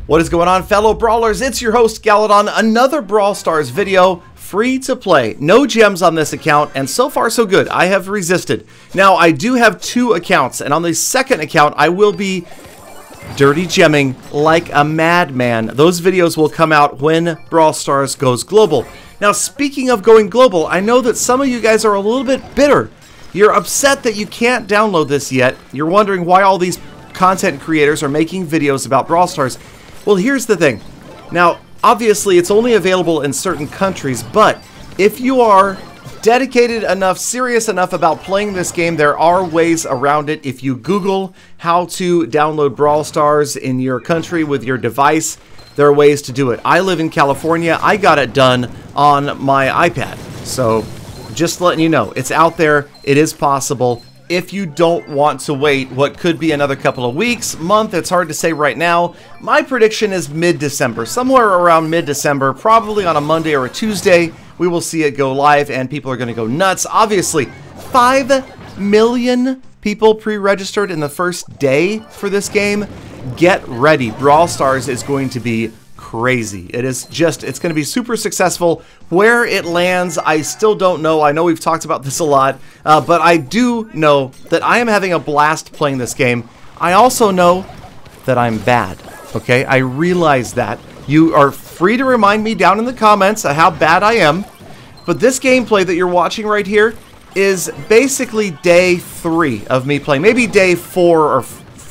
What is going on, fellow brawlers? It's your host Galadon, another Brawl Stars video, free to play. No gems on this account, and so far so good. I have resisted. Now, I do have two accounts, and on the second account, I will be dirty gemming like a madman. Those videos will come out when Brawl Stars goes global. Now, speaking of going global, I know that some of you guys are a little bit bitter. You're upset that you can't download this yet. You're wondering why all these content creators are making videos about Brawl Stars. Well, here's the thing. Now, obviously, it's only available in certain countries, but if you are dedicated enough, serious enough about playing this game, there are ways around it. If you Google how to download Brawl Stars in your country with your device, there are ways to do it. I live in California. I got it done on my iPad. So, just letting you know, it's out there. It is possible. If you don't want to wait what could be another couple of weeks, month, it's hard to say right now. My prediction is mid-December, somewhere around mid-December, probably on a Monday or a Tuesday, we will see it go live and people are going to go nuts. Obviously, 5 million people pre-registered in the first day for this game. Get ready. Brawl Stars is going to be crazy. It's going to be super successful. Where it lands, I still don't know. I know we've talked about this a lot, but I do know that I am having a blast playing this game. I also know that I'm bad, okay? I realize that. You are free to remind me down in the comments of how bad I am, but this gameplay that you're watching right here is basically day 3 of me playing, maybe day 4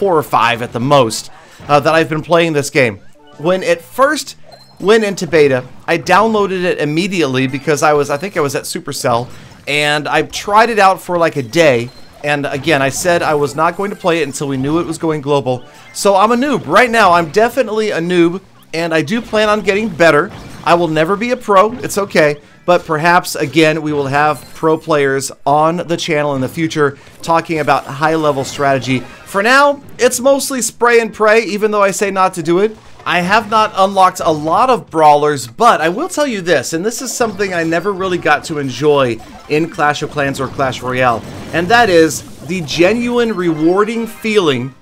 or 5 at the most, that I've been playing this game. When it first went into beta, I downloaded it immediately because I think I was at Supercell, and I tried it out for like a day, and again, I said I was not going to play it until we knew it was going global. So I'm a noob. Right now, I'm definitely a noob, and I do plan on getting better. I will never be a pro, it's okay, but perhaps, again, we will have pro players on the channel in the future talking about high-level strategy. For now, it's mostly spray and pray, even though I say not to do it. I have not unlocked a lot of brawlers, but I will tell you this, and this is something I never really got to enjoy in Clash of Clans or Clash Royale, and that is the genuine rewarding feeling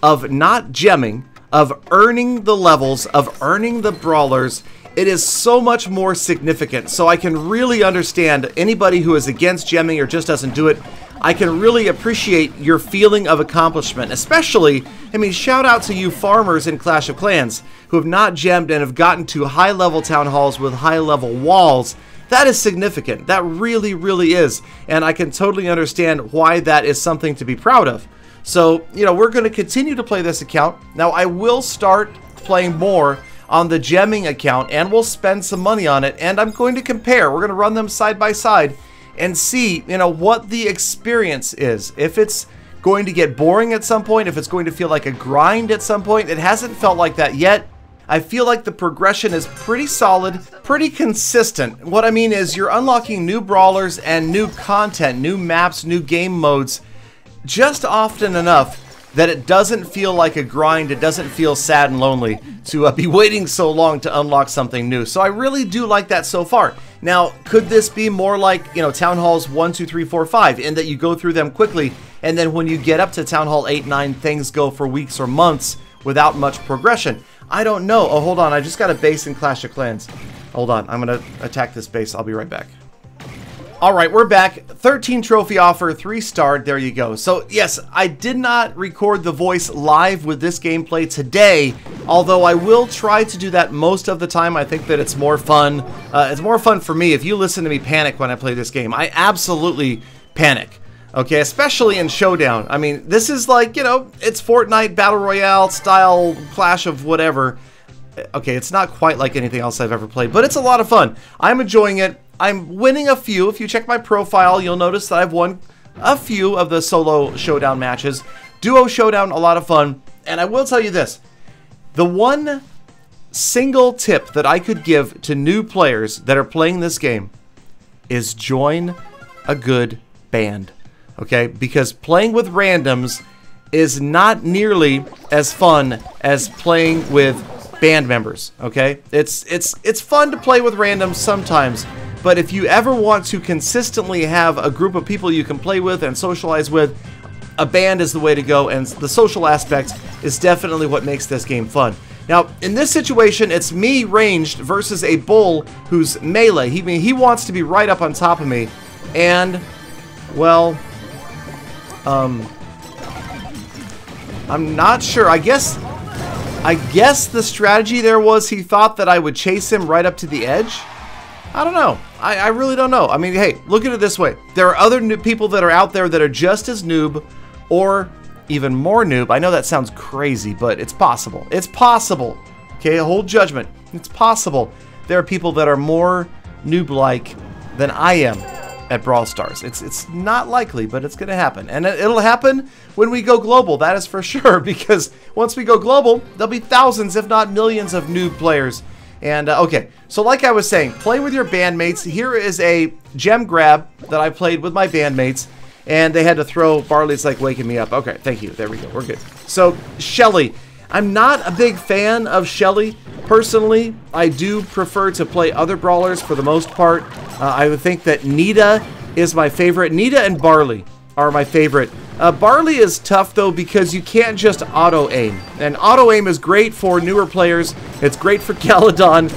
of not gemming, of earning the levels, of earning the brawlers. It is so much more significant, so I can really understand anybody who is against gemming or just doesn't do it. I can really appreciate your feeling of accomplishment, especially, I mean, shout out to you farmers in Clash of Clans who have not gemmed and have gotten to high-level town halls with high-level walls. That is significant. That really, really is. And I can totally understand why that is something to be proud of. So, you know, we're going to continue to play this account. Now, I will start playing more on the gemming account, and we'll spend some money on it, and I'm going to compare. We're going to run them side by side and see, you know, what the experience is. If it's going to get boring at some point, if it's going to feel like a grind at some point. It hasn't felt like that yet. I feel like the progression is pretty solid, pretty consistent. What I mean is you're unlocking new brawlers and new content, new maps, new game modes, just often enough that it doesn't feel like a grind. It doesn't feel sad and lonely to be waiting so long to unlock something new. So I really do like that so far. Now, could this be more like, you know, Town Halls 1, 2, 3, 4, 5, in that you go through them quickly, and then when you get up to Town Hall 8, 9, things go for weeks or months without much progression? I don't know. Oh, hold on. I just got a base in Clash of Clans. Hold on. I'm going to attack this base. I'll be right back. Alright, we're back. 13 trophy offer, 3-star, there you go. So, yes, I did not record the voice live with this gameplay today, although I will try to do that most of the time. I think that it's more fun. It's more fun for me if you listen to me panic when I play this game. I absolutely panic, okay, especially in Showdown. I mean, this is like, you know, it's Fortnite Battle Royale style Clash of whatever. Okay, it's not quite like anything else I've ever played, but it's a lot of fun. I'm enjoying it. I'm winning a few. If you check my profile, you'll notice that I've won a few of the solo Showdown matches. Duo Showdown, a lot of fun. And I will tell you this. The one single tip that I could give to new players that are playing this game is join a good band. Okay? Because playing with randoms is not nearly as fun as playing with band members. Okay? It's fun to play with randoms sometimes. But if you ever want to consistently have a group of people you can play with and socialize with, a band is the way to go, and the social aspect is definitely what makes this game fun. Now, in this situation, it's me ranged versus a bull who's melee. He wants to be right up on top of me. And, well, I'm not sure. I guess the strategy there was he thought that I would chase him right up to the edge. I don't know. I really don't know. I mean, hey, look at it this way. There are other new people that are out there that are just as noob or even more noob. I know that sounds crazy, but it's possible. It's possible. Okay, hold judgment. It's possible. There are people that are more noob-like than I am at Brawl Stars. It's not likely, but it's going to happen. And it'll happen when we go global, that is for sure, because once we go global, there'll be thousands, if not millions, of noob players. And, okay, so like I was saying, play with your bandmates. Here is a gem grab that I played with my bandmates, and they had to throw. Barley's like waking me up. Okay, thank you. There we go. We're good. So, Shelly. I'm not a big fan of Shelly. Personally, I do prefer to play other brawlers for the most part. I would think that Nita is my favorite. Nita and Barley are my favorite. Barley is tough, though, because you can't just auto-aim. And auto-aim is great for newer players. It's great for Galadon,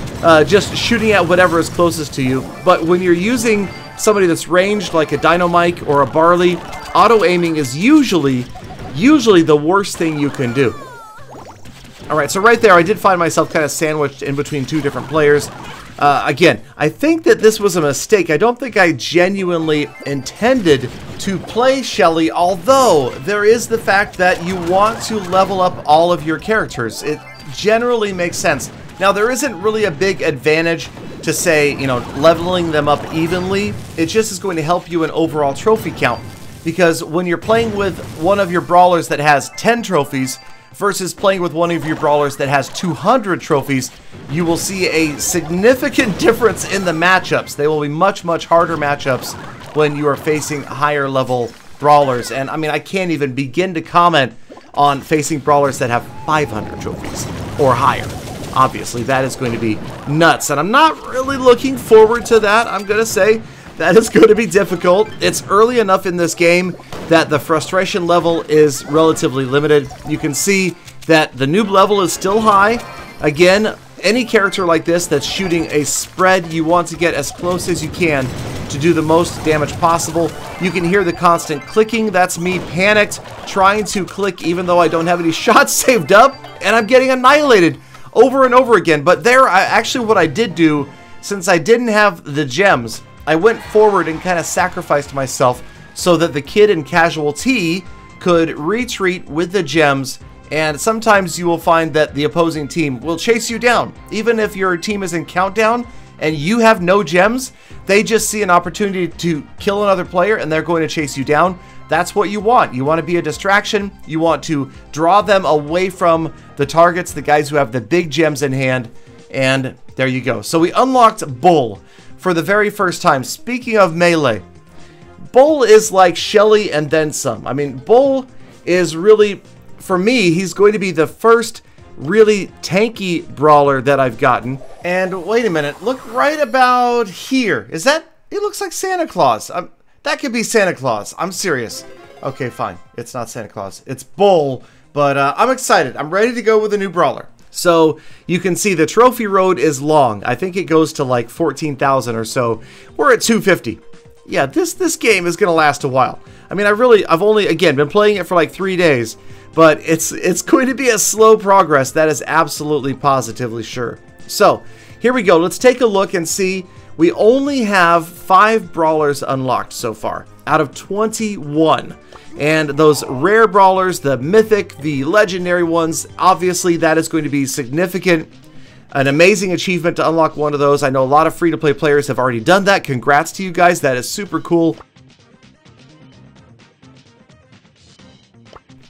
just shooting at whatever is closest to you. But when you're using somebody that's ranged, like a Dynamite or a Barley, auto-aiming is usually the worst thing you can do. Alright, so right there, I did find myself kind of sandwiched in between two different players. Again, I think that this was a mistake. I don't think I genuinely intended to play Shelly, although there is the fact that you want to level up all of your characters. It generally makes sense. Now, there isn't really a big advantage to say, you know, leveling them up evenly. It just is going to help you in overall trophy count. Because when you're playing with one of your brawlers that has 10 trophies, versus playing with one of your brawlers that has 200 trophies, you will see a significant difference in the matchups. They will be much, much harder matchups when you are facing higher level brawlers. And I mean, I can't even begin to comment on facing brawlers that have 500 trophies or higher. Obviously, that is going to be nuts. And I'm not really looking forward to that, I'm going to say. That is going to be difficult. It's early enough in this game that the frustration level is relatively limited. You can see that the noob level is still high. Again, any character like this that's shooting a spread, you want to get as close as you can to do the most damage possible. You can hear the constant clicking. That's me panicked, trying to click even though I don't have any shots saved up, and I'm getting annihilated over and over again. But there, actually what I did do, since I didn't have the gems, I went forward and kind of sacrificed myself so that the kid in Casualty could retreat with the gems, and sometimes you will find that the opposing team will chase you down. Even if your team is in countdown and you have no gems, they just see an opportunity to kill another player and they're going to chase you down. That's what you want. You want to be a distraction. You want to draw them away from the targets, the guys who have the big gems in hand, and there you go. So we unlocked Bull for the very first time. Speaking of melee, Bull is like Shelly and then some. I mean, Bull is really, for me, he's going to be the first really tanky brawler that I've gotten. And wait a minute, look right about here. Is that, it looks like Santa Claus. That could be Santa Claus. I'm serious. Okay, fine. It's not Santa Claus. It's Bull, but I'm excited. I'm ready to go with a new brawler. So you can see the trophy road is long. I think it goes to like 14,000 or so. We're at 250. Yeah, this game is going to last a while. I mean, I've only, again, been playing it for like 3 days, but it's going to be a slow progress. That is absolutely positively sure. So here we go. Let's take a look and see. We only have 5 brawlers unlocked so far out of 21. And those rare brawlers, the mythic, the legendary ones, obviously that is going to be significant. An amazing achievement to unlock one of those. I know a lot of free-to-play players have already done that. Congrats to you guys. That is super cool.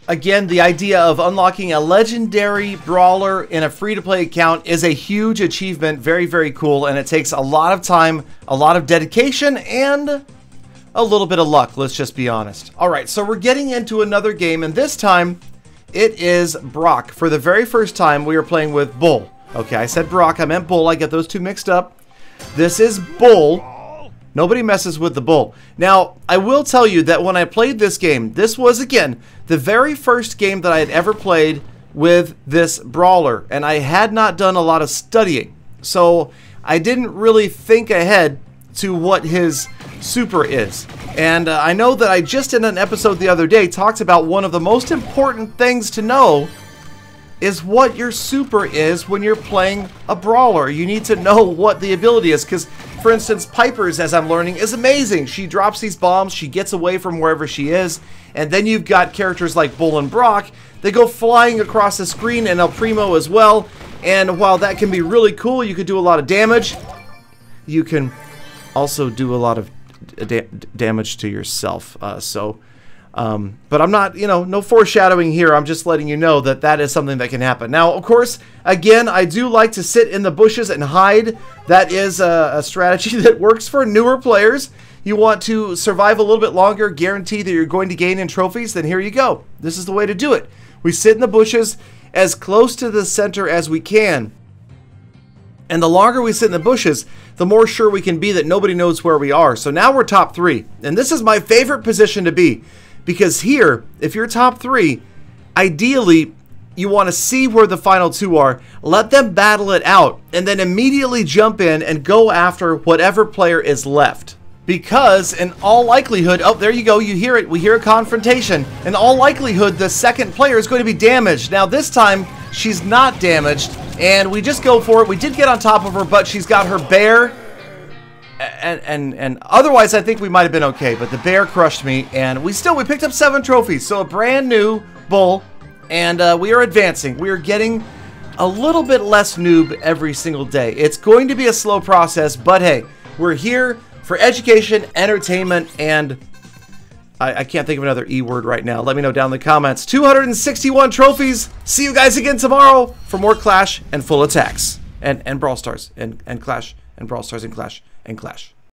Again, the idea of unlocking a legendary brawler in a free-to-play account is a huge achievement. Very, very cool. And it takes a lot of time, a lot of dedication, and a little bit of luck, let's just be honest. Alright, so we're getting into another game, and this time it is Brock. For the very first time, we are playing with Bull. Okay, I said Brock, I meant Bull. I get those two mixed up. This is Bull. Nobody messes with the Bull. Now, I will tell you that when I played this game, this was, again, the very first game that I had ever played with this Brawler, and I had not done a lot of studying. So I didn't really think ahead to what his super is. And I know that I just in an episode the other day talked about one of the most important things to know is what your super is when you're playing a Brawler. You need to know what the ability is, because for instance, Piper's, as I'm learning, is amazing. She drops these bombs, she gets away from wherever she is, and then you've got characters like Bull and Brock. They go flying across the screen, and El Primo as well. And while that can be really cool, you could do a lot of damage. You can also do a lot of damage to yourself. But I'm not, no foreshadowing here. I'm just letting you know that that is something that can happen. Now, of course, again, I do like to sit in the bushes and hide. That is a strategy that works for newer players. You want to survive a little bit longer, guarantee that you're going to gain in trophies, then here you go. This is the way to do it. We sit in the bushes as close to the center as we can. And the longer we sit in the bushes, the more sure we can be that nobody knows where we are. So now we're top 3. And this is my favorite position to be. Because here, if you're top 3, ideally, you want to see where the final 2 are, let them battle it out, and then immediately jump in and go after whatever player is left. Because in all likelihood, oh, there you go, you hear it, we hear a confrontation. In all likelihood, the second player is going to be damaged. Now this time, she's not damaged, and we just go for it. We did get on top of her, but she's got her bear, and otherwise I think we might have been okay, but the bear crushed me, and we picked up 7 trophies, so a brand new Bull, and we are advancing. We are getting a little bit less noob every single day. It's going to be a slow process, but hey, we're here for education, entertainment, and I can't think of another E word right now. Let me know down in the comments. 261 trophies. See you guys again tomorrow for more Clash and full attacks. And Brawl Stars and Clash and Brawl Stars and Clash and Clash.